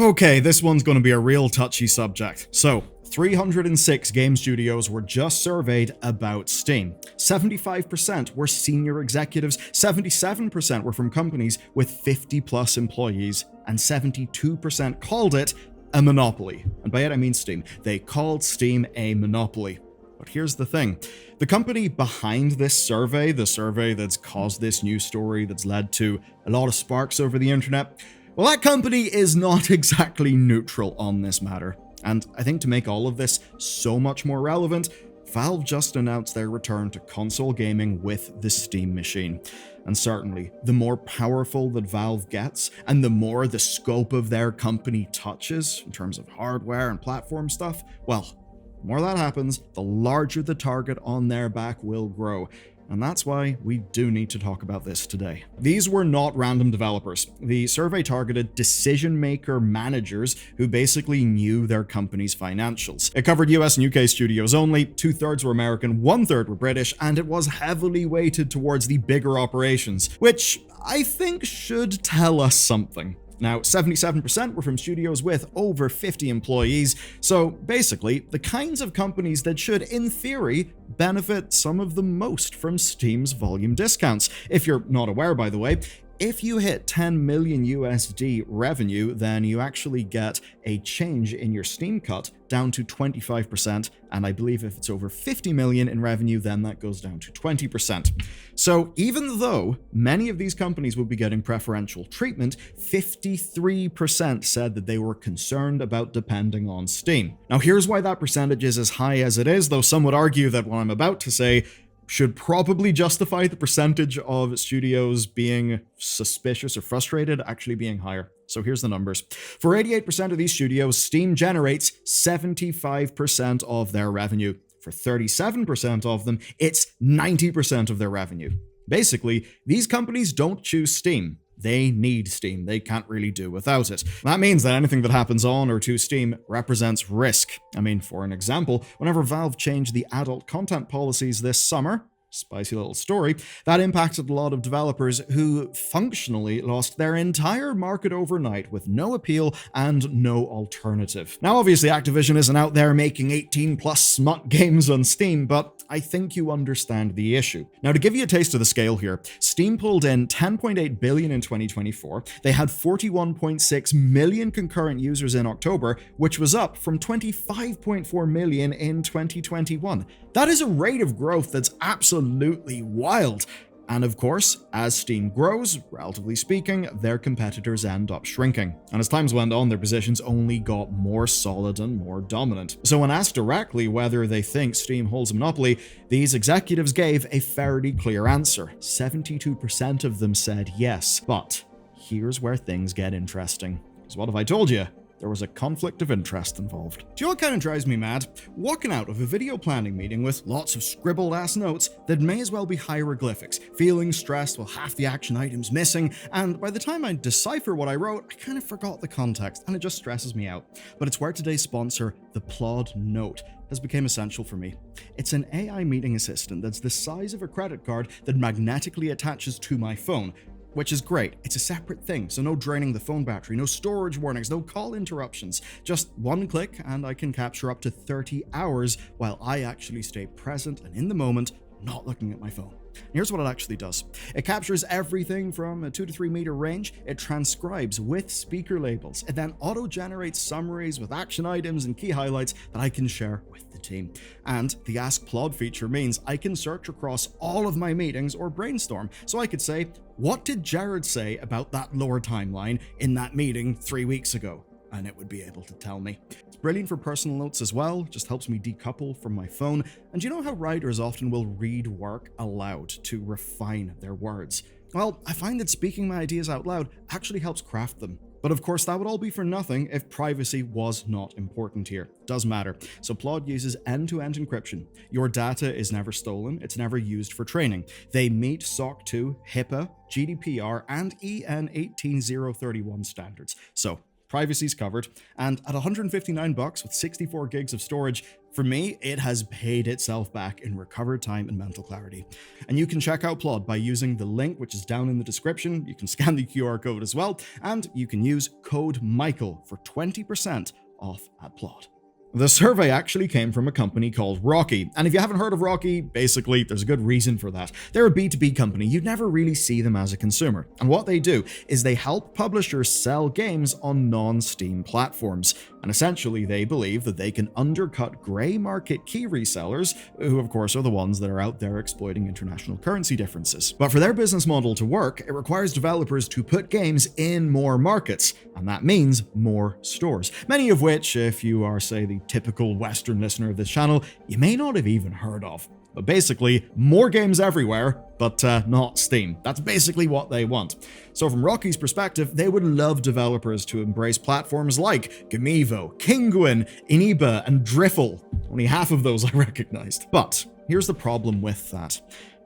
Okay, this one's going to be a real touchy subject. So, 306 game studios were just surveyed about Steam. 75% were senior executives, 77% were from companies with 50 plus employees, and 72% called it a monopoly. And by it I mean Steam. They called Steam a monopoly. But here's the thing. The company behind this survey, the survey that's caused this news story that's led to a lot of sparks over the internet, well, that company is not exactly neutral on this matter. And I think to make all of this so much more relevant, Valve just announced their return to console gaming with the Steam machine. And certainly, the more powerful that Valve gets, and the more the scope of their company touches in terms of hardware and platform stuff, well, the more that happens, the larger the target on their back will grow. And that's why we do need to talk about this today. These were not random developers. The survey targeted decision-maker managers who basically knew their company's financials. It covered US and UK studios only, 2/3 were American, 1/3 were British, and it was heavily weighted towards the bigger operations, which I think should tell us something. Now, 77% were from studios with over 50 employees, so basically, the kinds of companies that should, in theory, benefit some of the most from Steam's volume discounts. If you're not aware, by the way, if you hit 10 million USD revenue, then you actually get a change in your Steam cut down to 25%, and I believe if it's over 50 million in revenue, then that goes down to 20%. So even though many of these companies will be getting preferential treatment, 53% said that they were concerned about depending on Steam. Now here's why that percentage is as high as it is, though some would argue that what I'm about to say should probably justify the percentage of studios being suspicious or frustrated actually being higher. So here's the numbers. For 88% of these studios, Steam generates 75% of their revenue. For 37% of them, it's 90% of their revenue. Basically, these companies don't choose Steam. They need Steam. They can't really do without it. That means that anything that happens on or to Steam represents risk. I mean, for an example, whenever Valve changed the adult content policies this summer, spicy little story, that impacted a lot of developers who functionally lost their entire market overnight with no appeal and no alternative. Now, obviously, Activision isn't out there making 18+ smut games on Steam, but I think you understand the issue. Now, to give you a taste of the scale here, Steam pulled in $10.8 billion in 2024. They had 41.6 million concurrent users in October, which was up from 25.4 million in 2021. That is a rate of growth that's absolutely wild. And of course, as Steam grows, relatively speaking, their competitors end up shrinking. And as times went on, their positions only got more solid and more dominant. So when asked directly whether they think Steam holds a monopoly, these executives gave a fairly clear answer. 72% of them said yes. But here's where things get interesting. Because what have I told you? There was a conflict of interest involved. Do you know what kind of drives me mad? Walking out of a video planning meeting with lots of scribbled ass notes that may as well be hieroglyphics, feeling stressed with half the action items missing, and by the time I decipher what I wrote, I kind of forgot the context, and it just stresses me out. But it's where today's sponsor, the Plod Note, has become essential for me. It's an AI meeting assistant that's the size of a credit card that magnetically attaches to my phone, which is great. It's a separate thing, so no draining the phone battery, no storage warnings, no call interruptions. Just one click and I can capture up to 30 hours while I actually stay present and in the moment, not looking at my phone. Here's what it actually does. It captures everything from a 2 to 3 meter range. It transcribes with speaker labels. It then auto-generates summaries with action items and key highlights that I can share with the team. And the Ask Plod feature means I can search across all of my meetings or brainstorm. So I could say, what did Jared say about that lore timeline in that meeting 3 weeks ago? And it would be able to tell me. It's brilliant for personal notes as well, just helps me decouple from my phone. And you know how writers often will read work aloud to refine their words? Well, I find that speaking my ideas out loud actually helps craft them. But of course, that would all be for nothing if privacy was not important here. It does matter. So Plod uses end-to-end encryption. Your data is never stolen, it's never used for training. They meet SOC 2, HIPAA, GDPR, and EN 18031 standards. So privacy's covered, and at $159 with 64 gigs of storage, for me, it has paid itself back in recovered time and mental clarity. And you can check out Plod by using the link which is down in the description. You can scan the QR code as well, and you can use code Michael for 20% off at Plod. The survey actually came from a company called Rocky, and if you haven't heard of Rocky, basically there's a good reason for that. They're a B2B company. You'd never really see them as a consumer, and what they do is they help publishers sell games on non-Steam platforms, and essentially they believe that they can undercut grey market key resellers, who of course are the ones that are out there exploiting international currency differences. But for their business model to work, it requires developers to put games in more markets, and that means more stores, many of which, if you are, say, the typical Western listener of this channel, you may not have even heard of. But basically, more games everywhere, but not Steam. That's basically what they want. So from Rocky's perspective, they would love developers to embrace platforms like Gamivo, Kinguin, Iniba, and Driffle. Only half of those I recognized. But here's the problem with that.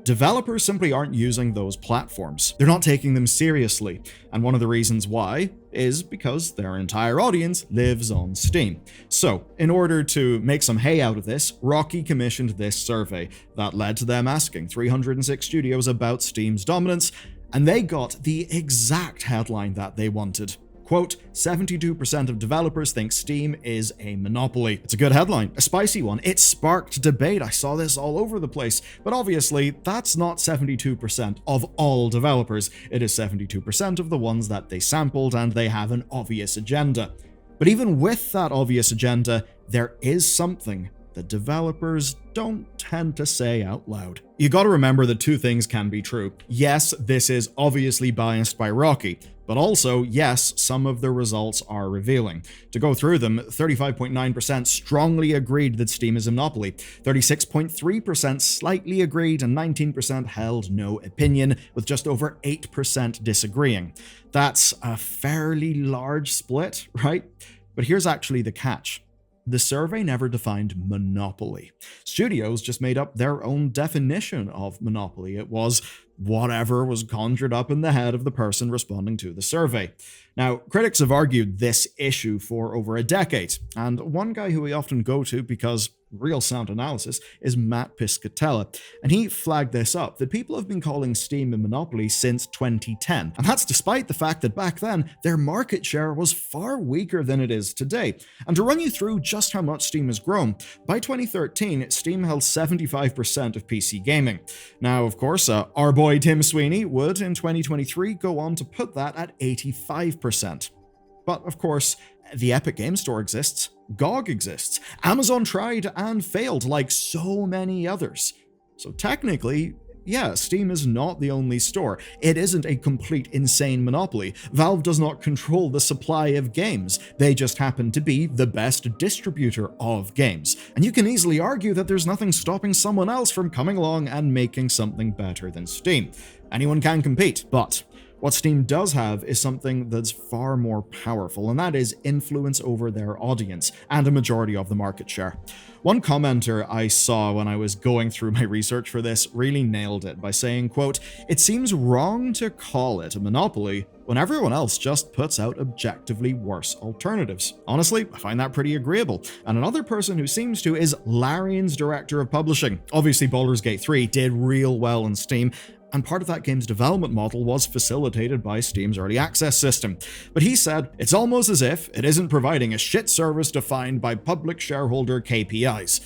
Developers simply aren't using those platforms. They're not taking them seriously, and one of the reasons why is because their entire audience lives on Steam. So, in order to make some hay out of this, Rocky commissioned this survey that led to them asking 306 studios about Steam's dominance, and they got the exact headline that they wanted. Quote, 72% of developers think Steam is a monopoly. It's a good headline, a spicy one. It sparked debate. I saw this all over the place. But obviously, that's not 72% of all developers. It is 72% of the ones that they sampled, and they have an obvious agenda. But even with that obvious agenda, there is something that developers don't tend to say out loud. You gotta remember that two things can be true. Yes, this is obviously biased by Rocky, but also, yes, some of the results are revealing. To go through them, 35.9% strongly agreed that Steam is a monopoly, 36.3% slightly agreed, and 19% held no opinion, with just over 8% disagreeing. That's a fairly large split, right? But here's actually the catch. The survey never defined monopoly. Studios just made up their own definition of monopoly. It was whatever was conjured up in the head of the person responding to the survey. Now, critics have argued this issue for over a decade, and one guy who we often go to because real sound analysis is Matt Piscatella, and he flagged this up, that people have been calling Steam a monopoly since 2010, and that's despite the fact that back then, their market share was far weaker than it is today. And to run you through just how much Steam has grown, by 2013, Steam held 75% of PC gaming. Now, of course, our boy Tim Sweeney would, in 2023, go on to put that at 85%. But, of course, the Epic Game Store exists, GOG exists, Amazon tried and failed like so many others. So technically, yeah, Steam is not the only store. It isn't a complete insane monopoly. Valve does not control the supply of games. They just happen to be the best distributor of games. And you can easily argue that there's nothing stopping someone else from coming along and making something better than Steam. Anyone can compete, but what Steam does have is something that's far more powerful, and that is influence over their audience and a majority of the market share. One commenter I saw when I was going through my research for this really nailed it by saying, quote, "It seems wrong to call it a monopoly when everyone else just puts out objectively worse alternatives." Honestly, I find that pretty agreeable. And another person who seems to is Larian's director of publishing. Obviously, Baldur's Gate 3 did real well on Steam, and part of that game's development model was facilitated by Steam's early access system. But he said, it's almost as if it isn't providing a shit service defined by public shareholder KPIs.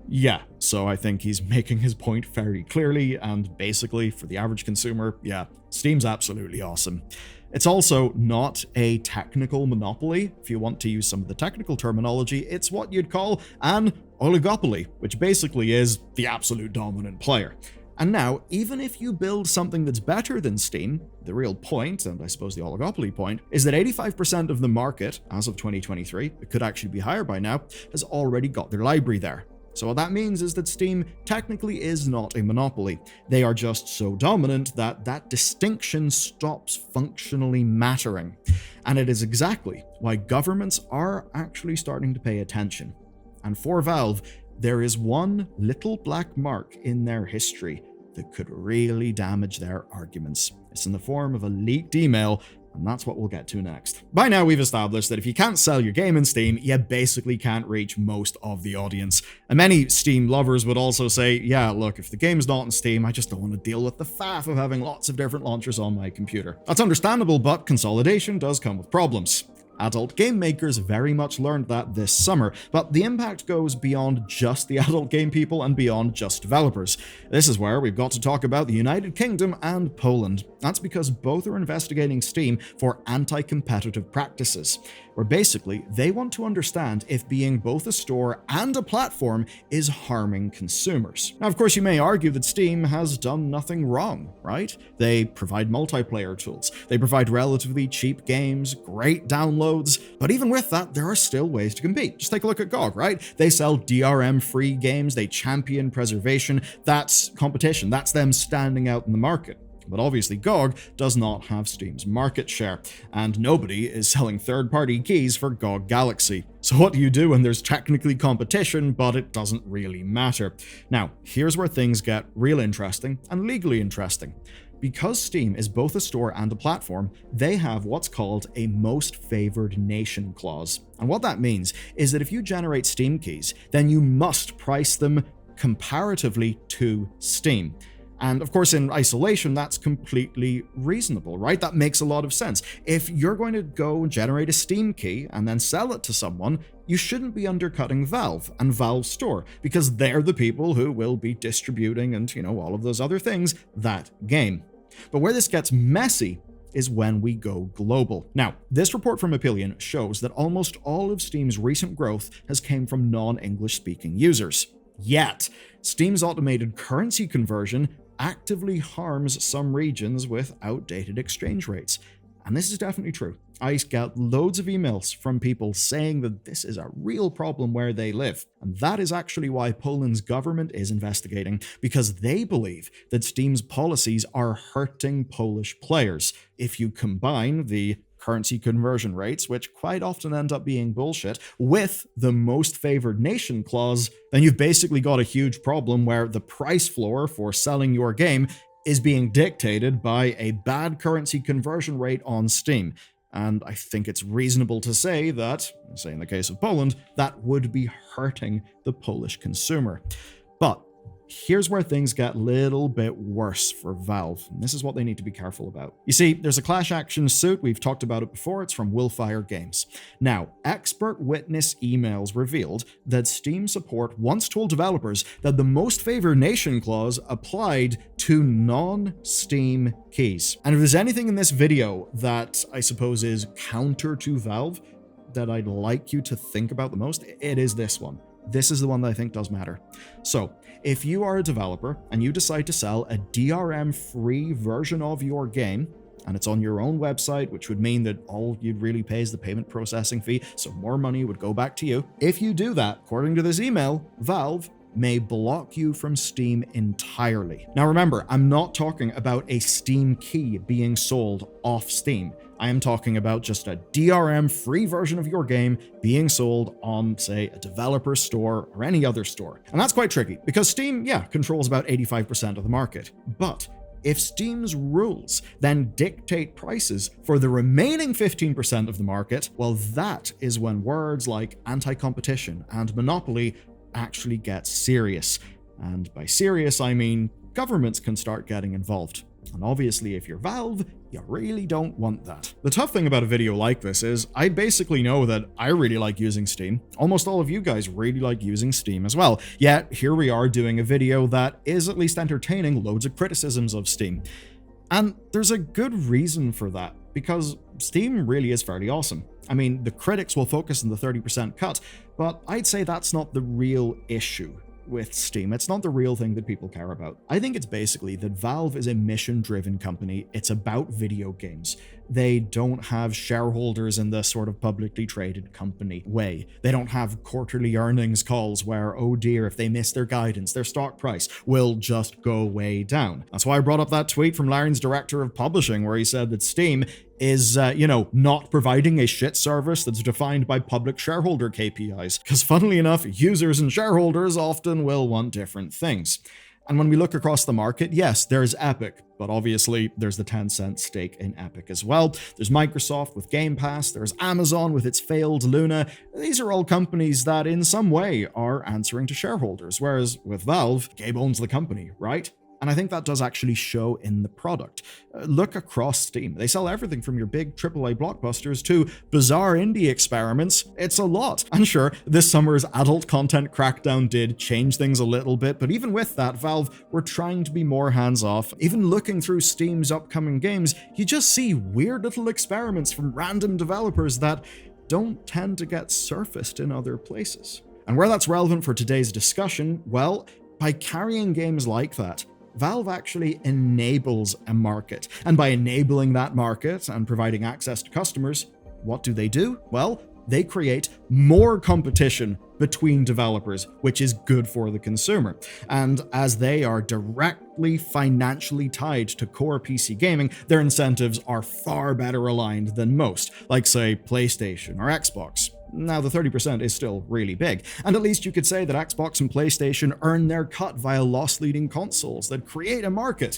Yeah, so I think he's making his point very clearly, and basically, for the average consumer, yeah, Steam's absolutely awesome. It's also not a technical monopoly. If you want to use some of the technical terminology, it's what you'd call an oligopoly, which basically is the absolute dominant player. And now, even if you build something that's better than Steam, the real point, and I suppose the oligopoly point, is that 85% of the market, as of 2023, it could actually be higher by now, has already got their library there. So what that means is that Steam technically is not a monopoly. They are just so dominant that that distinction stops functionally mattering. And it is exactly why governments are actually starting to pay attention. And for Valve, there is one little black mark in their history that could really damage their arguments. It's in the form of a leaked email, and And that's what we'll get to next. By now, we've established that if you can't sell your game in Steam, you basically can't reach most of the audience. And many Steam lovers would also say, yeah, look, if the game's not in Steam, I just don't want to deal with the faff of having lots of different launchers on my computer. That's understandable, but consolidation does come with problems. Adult game makers very much learned that this summer, but the impact goes beyond just the adult game people and beyond just developers. This is where we've got to talk about the United Kingdom and Poland. That's because both are investigating Steam for anti-competitive practices, where basically they want to understand if being both a store and a platform is harming consumers. Now, of course, you may argue that Steam has done nothing wrong, right? They provide multiplayer tools, they provide relatively cheap games, great downloads, but even with that, there are still ways to compete. Just take a look at GOG, right? They sell DRM-free games, they champion preservation. That's competition, that's them standing out in the market. But obviously GOG does not have Steam's market share, and nobody is selling third-party keys for GOG Galaxy. So what do you do when there's technically competition, but it doesn't really matter? Now, here's where things get real interesting and legally interesting. Because Steam is both a store and a platform, they have what's called a most favored nation clause. And what that means is that if you generate Steam keys, then you must price them comparatively to Steam. And of course, in isolation, that's completely reasonable, right? That makes a lot of sense. If you're going to go generate a Steam key and then sell it to someone, you shouldn't be undercutting Valve and Valve's store, because they're the people who will be distributing and, all of those other things, that game. But where this gets messy is when we go global. Now, this report from Appian shows that almost all of Steam's recent growth has come from non-English speaking users. Yet, Steam's automated currency conversion actively harms some regions with outdated exchange rates. And this is definitely true. I get loads of emails from people saying that this is a real problem where they live. And that is actually why Poland's government is investigating, because they believe that Steam's policies are hurting Polish players. If you combine the currency conversion rates, which quite often end up being bullshit, with the most favored nation clause, then you've basically got a huge problem where the price floor for selling your game is being dictated by a bad currency conversion rate on Steam. And I think it's reasonable to say that, say in the case of Poland, that would be hurting the Polish consumer. But here's where things get a little bit worse for Valve, and this is what they need to be careful about. You see, there's a class action suit, we've talked about it before, it's from Willfire Games. Now, expert witness emails revealed that Steam support once told developers that the most favored nation clause applied to non-Steam keys. And if there's anything in this video that I suppose is counter to Valve that I'd like you to think about the most, it is this one. This is the one that I think does matter. So, if you are a developer and you decide to sell a DRM-free version of your game, and it's on your own website, which would mean that all you'd really pay is the payment processing fee, so more money would go back to you. If you do that, according to this email, Valve may block you from Steam entirely. Now remember, I'm not talking about a Steam key being sold off Steam. I am talking about just a DRM-free version of your game being sold on, say, a developer store or any other store. And that's quite tricky, because Steam, controls about 85% of the market. But if Steam's rules then dictate prices for the remaining 15% of the market, well, that is when words like anti-competition and monopoly actually get serious. And by serious, I mean governments can start getting involved. And obviously, if you're Valve, you really don't want that. The tough thing about a video like this is I basically know that I really like using Steam. Almost all of you guys really like using Steam as well. Yet here we are doing a video that is at least entertaining loads of criticisms of Steam. And there's a good reason for that, because Steam really is fairly awesome. I mean, the critics will focus on the 30% cut, but I'd say that's not the real issue with Steam. It's not the real thing that people care about. I think it's basically that Valve is a mission-driven company. It's about video games. They don't have shareholders in the sort of publicly traded company way. They don't have quarterly earnings calls where, oh dear, if they miss their guidance, their stock price will just go way down. That's why I brought up that tweet from Larian's director of publishing where he said that Steam is, not providing a shit service that's defined by public shareholder KPIs. Because funnily enough, users and shareholders often will want different things. And when we look across the market, yes, there's Epic, but obviously there's the Tencent stake in Epic as well. There's Microsoft with Game Pass, there's Amazon with its failed Luna. These are all companies that in some way are answering to shareholders, whereas with Valve, Gabe owns the company, right? And I think that does actually show in the product. Look across Steam. They sell everything from your big AAA blockbusters to bizarre indie experiments. It's a lot. And sure, this summer's adult content crackdown did change things a little bit, but even with that, Valve were trying to be more hands-off. Even looking through Steam's upcoming games, you just see weird little experiments from random developers that don't tend to get surfaced in other places. And where that's relevant for today's discussion, well, by carrying games like that, Valve actually enables a market. And by enabling that market and providing access to customers, what do? Well, they create more competition between developers, which is good for the consumer. And as they are directly financially tied to core PC gaming, their incentives are far better aligned than most, like say PlayStation or Xbox. Now, the 30% is still really big, and at least you could say that Xbox and PlayStation earn their cut via loss-leading consoles that create a market.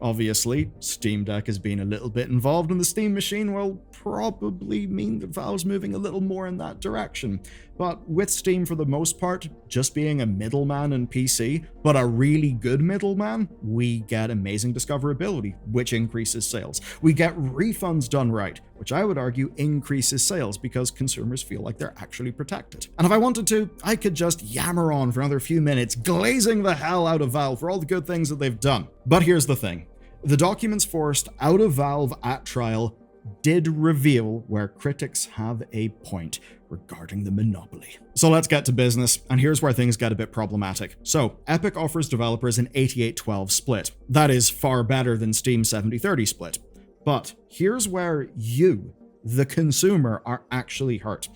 Obviously, Steam Deck has been a little bit involved, and the Steam machine will probably mean that Valve's moving a little more in that direction. But with Steam, for the most part, just being a middleman in PC, but a really good middleman, we get amazing discoverability, which increases sales. We get refunds done right, which I would argue increases sales because consumers feel like they're actually protected. And if I wanted to, I could just yammer on for another few minutes, glazing the hell out of Valve for all the good things that they've done. But here's the thing. The documents forced out of Valve at trial did reveal where critics have a point regarding the monopoly. So let's get to business, and here's where things get a bit problematic. So, Epic offers developers an 88-12 split. That is far better than Steam's 70-30 split. But here's where you, the consumer, are actually hurt.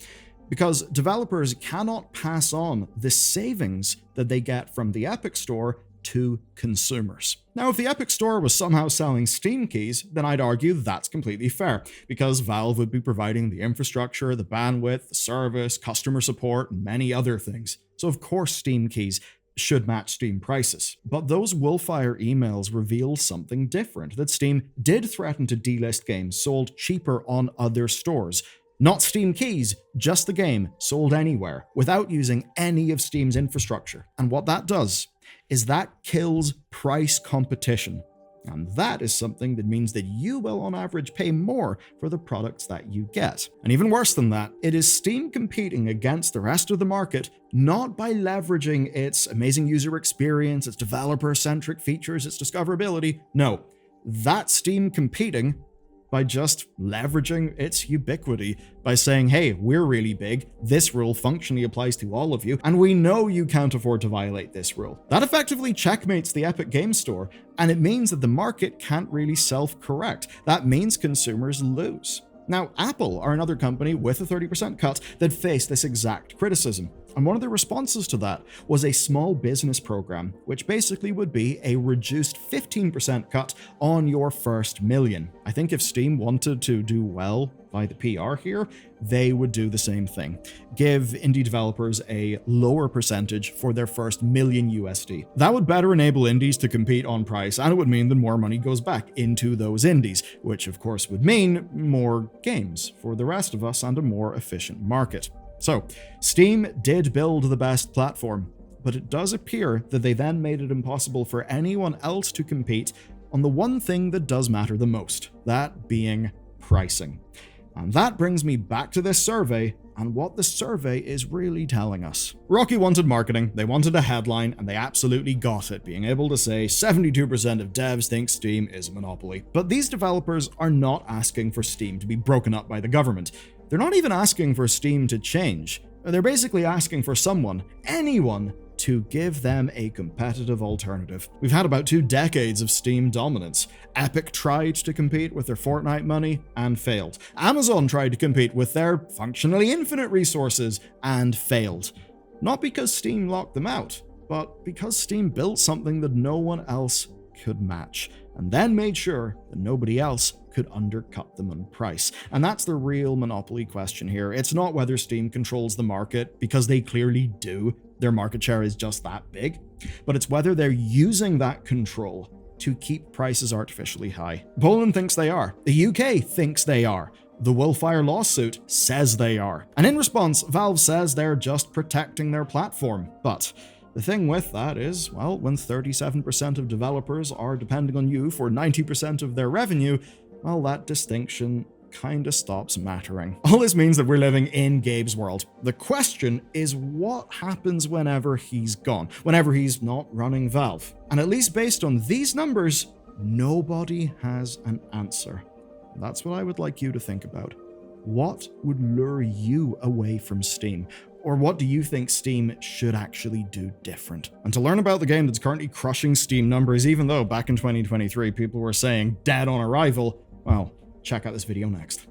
Because developers cannot pass on the savings that they get from the Epic Store to consumers. Now, if the Epic Store was somehow selling Steam keys, then I'd argue that's completely fair, because Valve would be providing the infrastructure, the bandwidth, the service, customer support, and many other things. So of course Steam keys should match Steam prices. But those Wolfire emails reveal something different, that Steam did threaten to delist games sold cheaper on other stores. Not Steam keys, just the game, sold anywhere, without using any of Steam's infrastructure. And what that does is that kills price competition. And that is something that means that you will on average pay more for the products that you get. And even worse than that, it is Steam competing against the rest of the market, not by leveraging its amazing user experience, its developer-centric features, its discoverability. No, that's Steam competing by just leveraging its ubiquity, by saying, hey, we're really big, this rule functionally applies to all of you, and we know you can't afford to violate this rule. That effectively checkmates the Epic Games Store, and it means that the market can't really self-correct. That means consumers lose. Now, Apple are another company with a 30% cut that faced this exact criticism. And one of the responses to that was a small business program, which basically would be a reduced 15% cut on your first million. I think if Steam wanted to do well by the PR here, they would do the same thing. Give indie developers a lower percentage for their first million USD. That would better enable indies to compete on price, and it would mean that more money goes back into those indies, which of course would mean more games for the rest of us and a more efficient market. So, Steam did build the best platform, but it does appear that they then made it impossible for anyone else to compete on the one thing that does matter the most, that being pricing. And that brings me back to this survey and what the survey is really telling us. Rocky wanted marketing, they wanted a headline, and they absolutely got it, being able to say 72% of devs think Steam is a monopoly. But these developers are not asking for Steam to be broken up by the government. They're not even asking for Steam to change. They're basically asking for someone, anyone, to give them a competitive alternative. We've had about 2 decades of Steam dominance. Epic tried to compete with their Fortnite money and failed. Amazon tried to compete with their functionally infinite resources and failed. Not because Steam locked them out, but because Steam built something that no one else could match, and then made sure that nobody else could undercut them on price. And that's the real monopoly question here. It's not whether Steam controls the market, because they clearly do. their market share is just that big, but it's whether they're using that control to keep prices artificially high. Poland thinks they are. The UK thinks they are. The Willfire lawsuit says they are. And in response, Valve says they're just protecting their platform. But the thing with that is, well, when 37% of developers are depending on you for 90% of their revenue, well, that distinction kinda stops mattering. All this means that we're living in Gabe's world. The question is what happens whenever he's gone, whenever he's not running Valve? And at least based on these numbers, nobody has an answer. That's what I would like you to think about. What would lure you away from Steam? Or what do you think Steam should actually do different? And to learn about the game that's currently crushing Steam numbers, even though back in 2023 people were saying dead on arrival, well, check out this video next.